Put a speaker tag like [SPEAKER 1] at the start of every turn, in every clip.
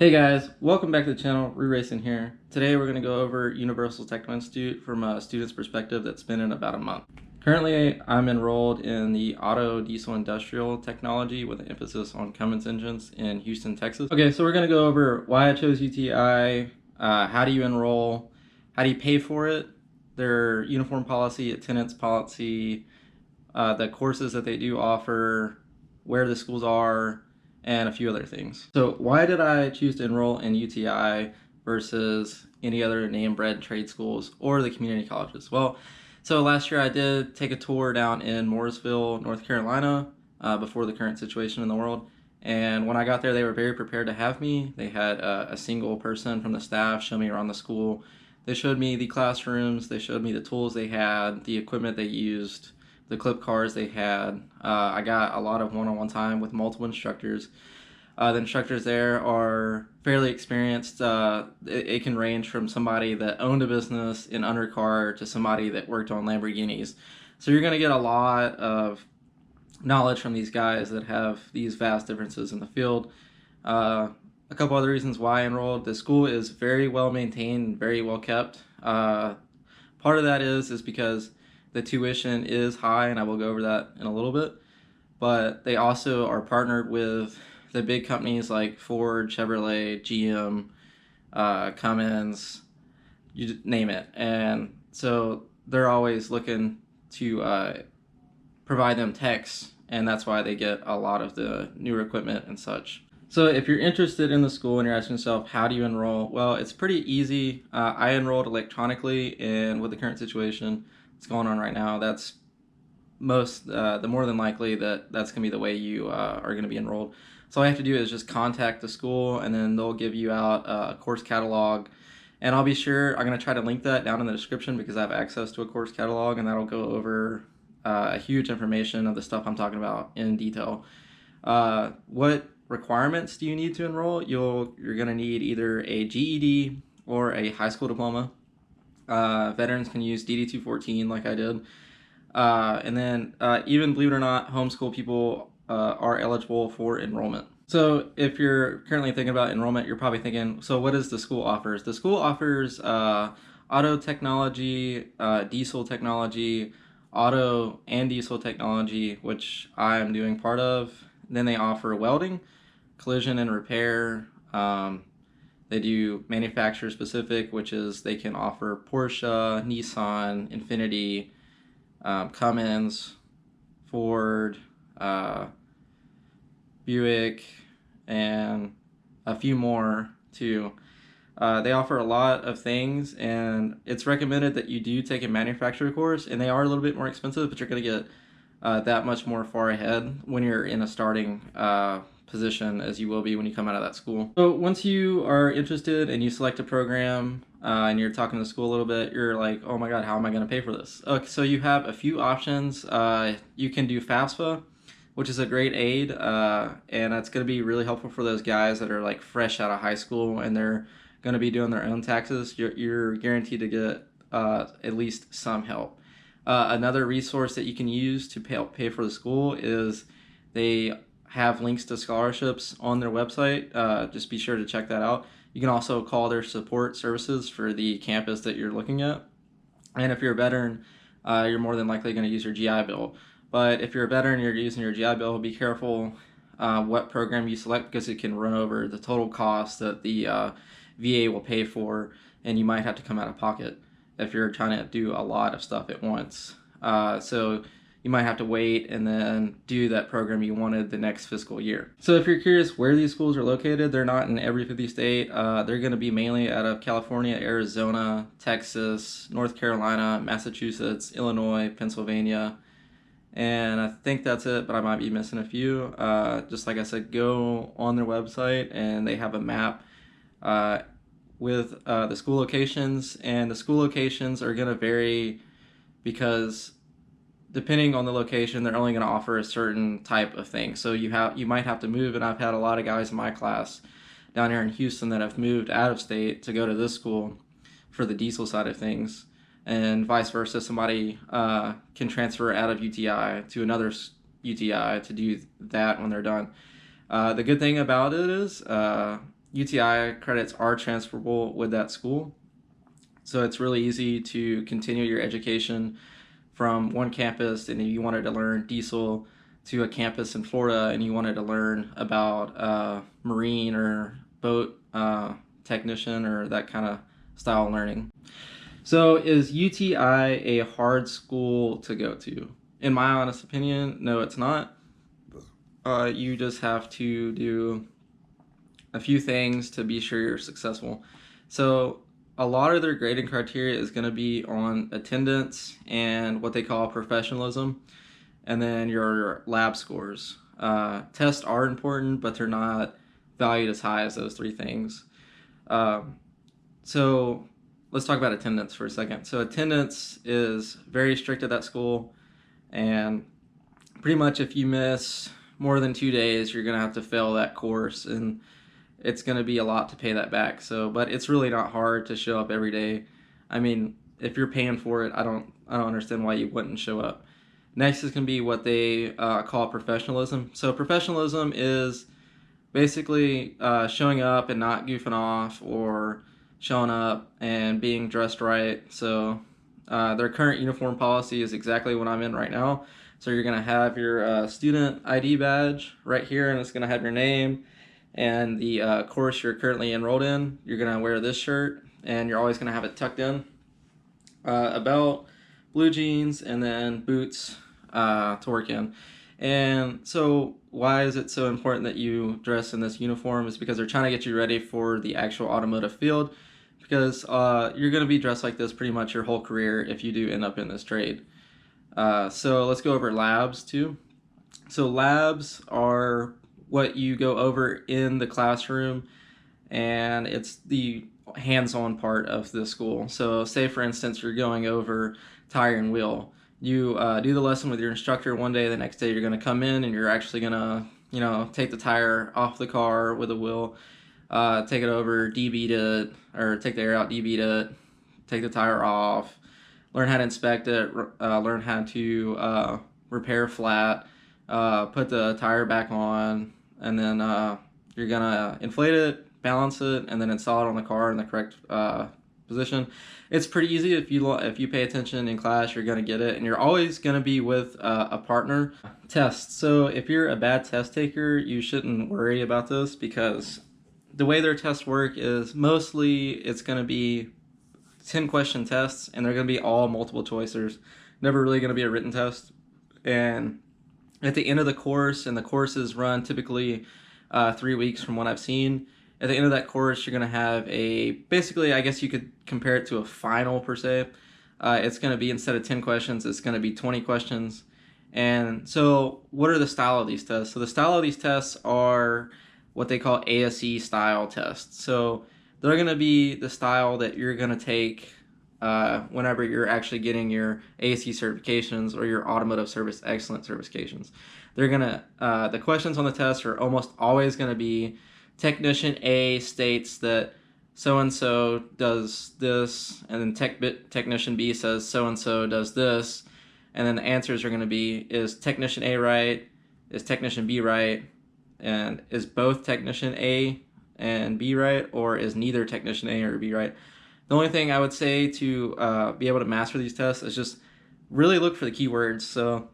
[SPEAKER 1] Hey guys, welcome back to the channel. Racing here. Today we're going to go over Universal Technical Institute from a student's perspective that's been in about a month. Currently, I'm enrolled in the Auto Diesel Industrial Technology with an emphasis on Cummins engines in Houston, Texas. Okay, so we're going to go over why I chose UTI, how do you enroll, how do you pay for it, their uniform policy, attendance policy, the courses that they do offer, where the schools are, and a few other things. So why did I choose to enroll in UTI versus any other name-brand trade schools or the community colleges? Well, so last year I did take a tour down in Mooresville, North Carolina, before the current situation in the world. And when I got there, they were very prepared to have me. They had a single person from the staff show me around the school. They showed me the classrooms, they showed me the tools they had, the equipment they used, the clip cars they had. I got a lot of one-on-one time with multiple instructors. The instructors there are fairly experienced. It can range from somebody that owned a business in undercar to somebody that worked on Lamborghinis. So you're going to get a lot of knowledge from these guys that have these vast differences in the field. A couple other reasons why I enrolled. The school is very well maintained, very well kept. Part of that is because the tuition is high, and I will go over that in a little bit, but they also are partnered with the big companies like Ford, Chevrolet, GM, Cummins, you name it. And so they're always looking to provide them techs, and that's why they get a lot of the newer equipment and such. So if you're interested in the school and you're asking yourself, how do you enroll? Well, it's pretty easy. I enrolled electronically, and with the current situation that's going on right now, that's the more than likely that's going to be the way you are going to be enrolled. So all you have to do is just contact the school, and then they'll give you out a course catalog. And I'm going to try to link that down in the description because I have access to a course catalog, and that'll go over a huge information of the stuff I'm talking about in detail. What requirements do you need to enroll? You're going to need either a GED or a high school diploma. Veterans can use DD-214 like I did. And then even, believe it or not, homeschool people are eligible for enrollment. So if you're currently thinking about enrollment, you're probably thinking, so what does the school offers? The school offers auto technology, diesel technology, auto and diesel technology, which I am doing part of. Then they offer welding, collision and repair. They do manufacturer specific, which is they can offer Porsche, Nissan, Infiniti, Cummins, Ford, Buick, and a few more too. They offer a lot of things, and it's recommended that you do take a manufacturer course, and they are a little bit more expensive, but you're going to get that much more far ahead when you're in a starting position as you will be when you come out of that school. So once you are interested and you select a program and you're talking to the school a little bit, you're like, oh my god, how am I going to pay for this? Okay, so you have a few options. You can do FAFSA, which is a great aid, and that's going to be really helpful for those guys that are like fresh out of high school and they're going to be doing their own taxes. You're guaranteed to get at least some help. Another resource that you can use to pay for the school is they have links to scholarships on their website. Just be sure to check that out. You can also call their support services for the campus that you're looking at. And if you're a veteran, you're more than likely going to use your GI Bill. But if you're a veteran and you're using your GI Bill, be careful what program you select because it can run over the total cost that the VA will pay for, and you might have to come out of pocket if you're trying to do a lot of stuff at once. So you might have to wait and then do that program you wanted the next fiscal year. So if you're curious where these schools are located, they're not in every 50 state. They're going to be mainly out of California, Arizona, Texas, North Carolina, Massachusetts, Illinois, Pennsylvania. And I think that's it, but I might be missing a few. Just like I said, go on their website and they have a map with the school locations, and the school locations are going to vary because depending on the location, they're only going to offer a certain type of thing. So you might have to move, and I've had a lot of guys in my class down here in Houston that have moved out of state to go to this school for the diesel side of things, and vice versa. Somebody can transfer out of UTI to another UTI to do that when they're done. The good thing about it is UTI credits are transferable with that school. So it's really easy to continue your education from one campus, and if you wanted to learn diesel, to a campus in Florida and you wanted to learn about marine or boat technician or that kind of style learning. So is UTI a hard school to go to? In my honest opinion, no, it's not. You just have to do a few things to be sure you're successful. So a lot of their grading criteria is going to be on attendance and what they call professionalism, and then your lab scores. Tests are important, but they're not valued as high as those three things. So let's talk about attendance for a second. So attendance is very strict at that school, and pretty much if you miss more than 2 days, you're going to have to fail that course, and it's going to be a lot to pay that back. So, but it's really not hard to show up every day. I mean, if you're paying for it, I don't understand why you wouldn't show up. Next is going to be what they call professionalism. So professionalism is basically showing up and not goofing off, or showing up and being dressed right. So their current uniform policy is exactly what I'm in right now. So you're going to have your student ID badge right here, and it's going to have your name and the course you're currently enrolled in. You're going to wear this shirt, and you're always going to have it tucked in. A belt, blue jeans, and then boots to work in. And so why is it so important that you dress in this uniform? Is because they're trying to get you ready for the actual automotive field, because you're going to be dressed like this pretty much your whole career if you do end up in this trade. So let's go over labs too. So labs are what you go over in the classroom, and it's the hands-on part of the school. So say for instance you're going over tire and wheel. You do the lesson with your instructor one day, the next day you're going to come in and you're actually going to take the tire off the car with a wheel, take it over, debeat it, or take the air out, debeat it, take the tire off, learn how to inspect it, learn how to repair flat, put the tire back on, and then you're gonna inflate it, balance it, and then install it on the car in the correct position. It's pretty easy. If you pay attention in class, you're gonna get it, and you're always gonna be with a partner. Tests. So if you're a bad test taker, you shouldn't worry about this, because the way their tests work is mostly it's gonna be 10-question tests, and they're gonna be all multiple choice. There's never really gonna be a written test. And at the end of the course, and the courses run typically 3 weeks from what I've seen, at the end of that course, you're going to have basically, I guess you could compare it to a final per se. It's going to be, instead of 10 questions, it's going to be 20 questions. And so what are the style of these tests? So the style of these tests are what they call ASE style tests. So they're going to be the style that you're going to take whenever you're actually getting your ASE certifications or your automotive service excellence certifications. They're gonna the questions on the test are almost always going to be, technician A states that so and so does this, and then technician B says so and so does this, and then the answers are going to be, is technician A right, is technician B right, and is both technician A and B right, or is neither technician A or B right. The only thing I would say to be able to master these tests is just really look for the keywords. So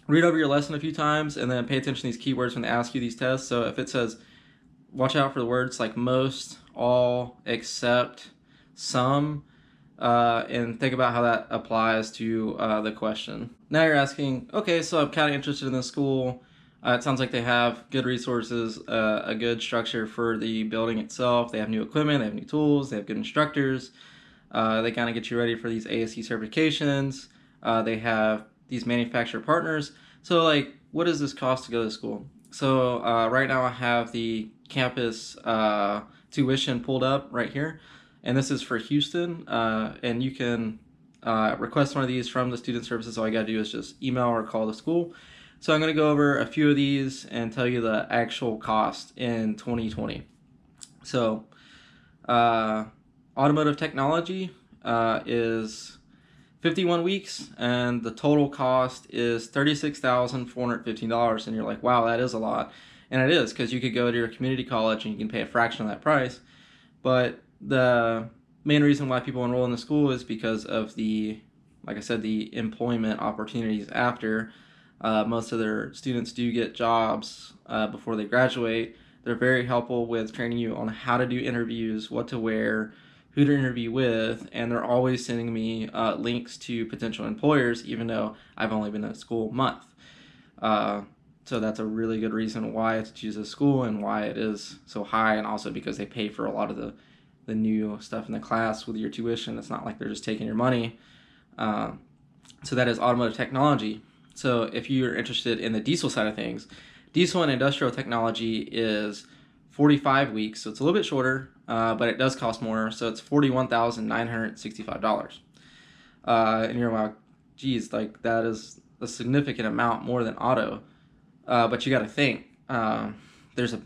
[SPEAKER 1] read over your lesson a few times and then pay attention to these keywords when they ask you these tests. So if it says, watch out for the words like most, all, except, some, and think about how that applies to the question. Now you're asking, okay, so I'm kind of interested in this school. It sounds like they have good resources, a good structure for the building itself. They have new equipment, they have new tools, they have good instructors. They kind of get you ready for these ASE certifications. They have these manufacturer partners. So like, what does this cost to go to school? So right now I have the campus tuition pulled up right here, and this is for Houston, and you can request one of these from the student services. All you gotta do is just email or call the school. So I'm going to go over a few of these and tell you the actual cost in 2020. So automotive technology is 51 weeks, and the total cost is $36,415. And you're like, wow, that is a lot. And it is, because you could go to your community college and you can pay a fraction of that price. But the main reason why people enroll in the school is because of the, like I said, the employment opportunities after. Most of their students do get jobs before they graduate. They're very helpful with training you on how to do interviews, what to wear, who to interview with, and they're always sending me links to potential employers, even though I've only been at school a month. So that's a really good reason why to choose a school and why it is so high, and also because they pay for a lot of the new stuff in the class with your tuition. It's not like they're just taking your money. So that is automotive technology. So if you're interested in the diesel side of things, diesel and industrial technology is 45 weeks, so it's a little bit shorter, but it does cost more, so it's $41,965. And you're like, geez, like that is a significant amount more than auto. But you got to think, there's a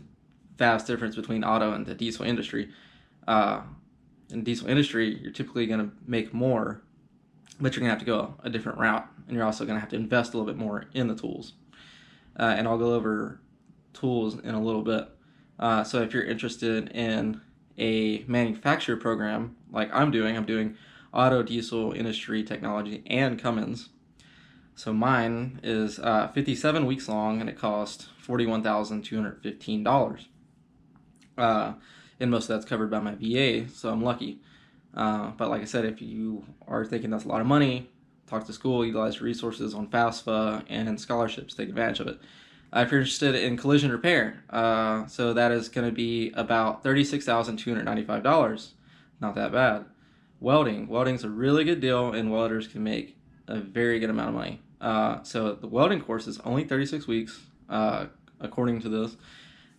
[SPEAKER 1] vast difference between auto and the diesel industry. In the diesel industry, you're typically going to make more, but you're going to have to go a different route, and you're also going to have to invest a little bit more in the tools. And I'll go over tools in a little bit. So if you're interested in a manufacturer program like I'm doing auto, diesel, industry, technology, and Cummins. So mine is 57 weeks long, and it cost $41,215. And most of that's covered by my VA, so I'm lucky. But like I said, if you are thinking that's a lot of money, talk to school, utilize resources on FAFSA and scholarships, take advantage of it. If you're interested in collision repair, so that is going to be about $36,295. Not that bad. Welding's a really good deal, and welders can make a very good amount of money. So the welding course is only 36 weeks, according to this,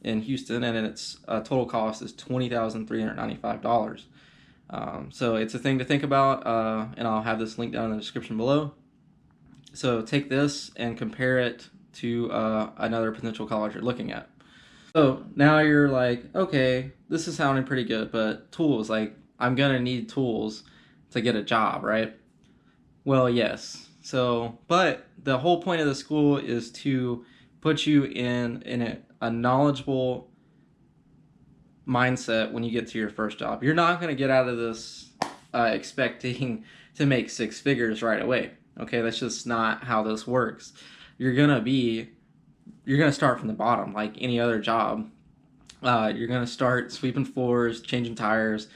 [SPEAKER 1] in Houston, and its total cost is $20,395. So it's a thing to think about, and I'll have this link down in the description below. So take this and compare it to another potential college you're looking at. So now you're like, okay, this is sounding pretty good, but tools, like I'm gonna need tools to get a job, right? Well, yes. So, but the whole point of the school is to put you in a knowledgeable mindset when you get to your first job. You're not going to get out of this expecting to make six figures right away. Okay, that's just not how this works. You're gonna start from the bottom like any other job. You're gonna start sweeping floors, changing tires,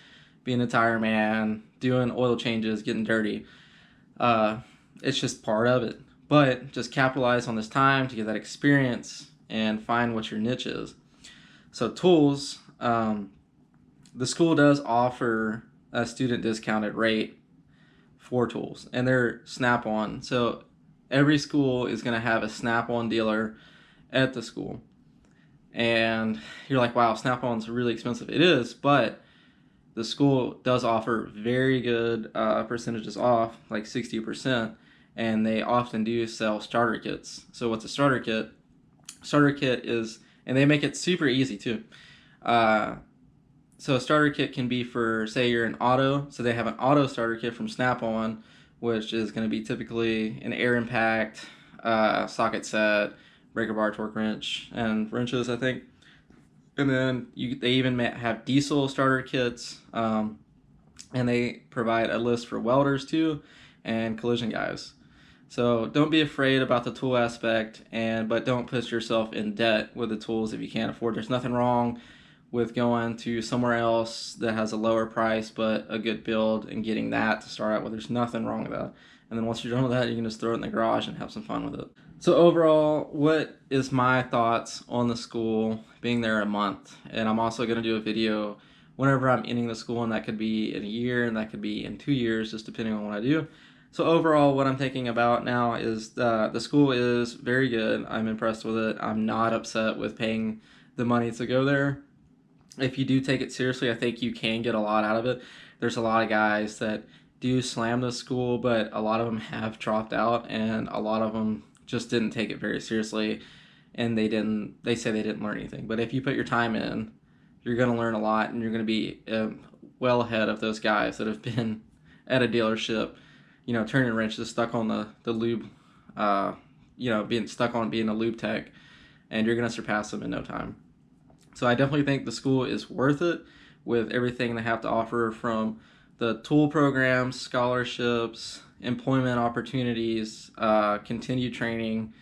[SPEAKER 1] being a tire man, doing oil changes, getting dirty. It's just part of it. But just capitalize on this time to get that experience and find what your niche is. So tools, the school does offer a student discounted rate for tools, and they're Snap-on. So every school is going to have a Snap-on dealer at the school. And you're like, wow, Snap-on's really expensive. It is, but the school does offer very good percentages off, like 60%, and they often do sell starter kits. So what's a starter kit? Starter kit is, and they make it super easy too. So a starter kit can be for, say you're an auto, so they have an auto starter kit from Snap-on, which is going to be typically an air impact, socket set, breaker bar, torque wrench, and wrenches, I think. And then they even have diesel starter kits, and they provide a list for welders too, and collision guys. So don't be afraid about the tool aspect, but don't put yourself in debt with the tools if you can't afford. There's nothing wrong with going to somewhere else that has a lower price but a good build and getting that to start out with. There's nothing wrong with that. And then once you're done with that, you can just throw it in the garage and have some fun with it. So overall, what is my thoughts on the school being there a month? And I'm also going to do a video whenever I'm ending the school, and that could be in a year and that could be in 2 years, just depending on what I do. So overall, what I'm thinking about now is the school is very good. I'm impressed with it. I'm not upset with paying the money to go there. If you do take it seriously, I think you can get a lot out of it. There's a lot of guys that do slam the school, but a lot of them have dropped out, and a lot of them just didn't take it very seriously, and they say they didn't learn anything. But if you put your time in, you're going to learn a lot, and you're going to be well ahead of those guys that have been at a dealership, turning wrenches, stuck on the lube, being stuck on being a lube tech, and you're going to surpass them in no time. So I definitely think the school is worth it with everything they have to offer, from the tool programs, scholarships, employment opportunities, continued training,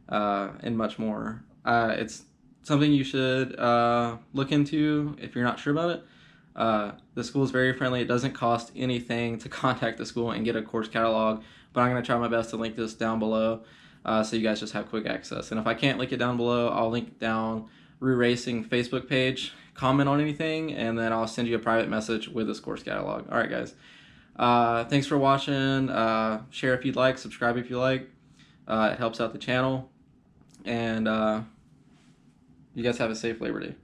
[SPEAKER 1] and much more. It's something you should look into if you're not sure about it. The school is very friendly. It doesn't cost anything to contact the school and get a course catalog, but I'm going to try my best to link this down below so you guys just have quick access. And if I can't link it down below, I'll link down Rue Racing Facebook page, comment on anything, and then I'll send you a private message with this course catalog. All right, guys. Thanks for watching. Share if you'd like, subscribe if you like. It helps out the channel. And you guys have a safe Labor Day.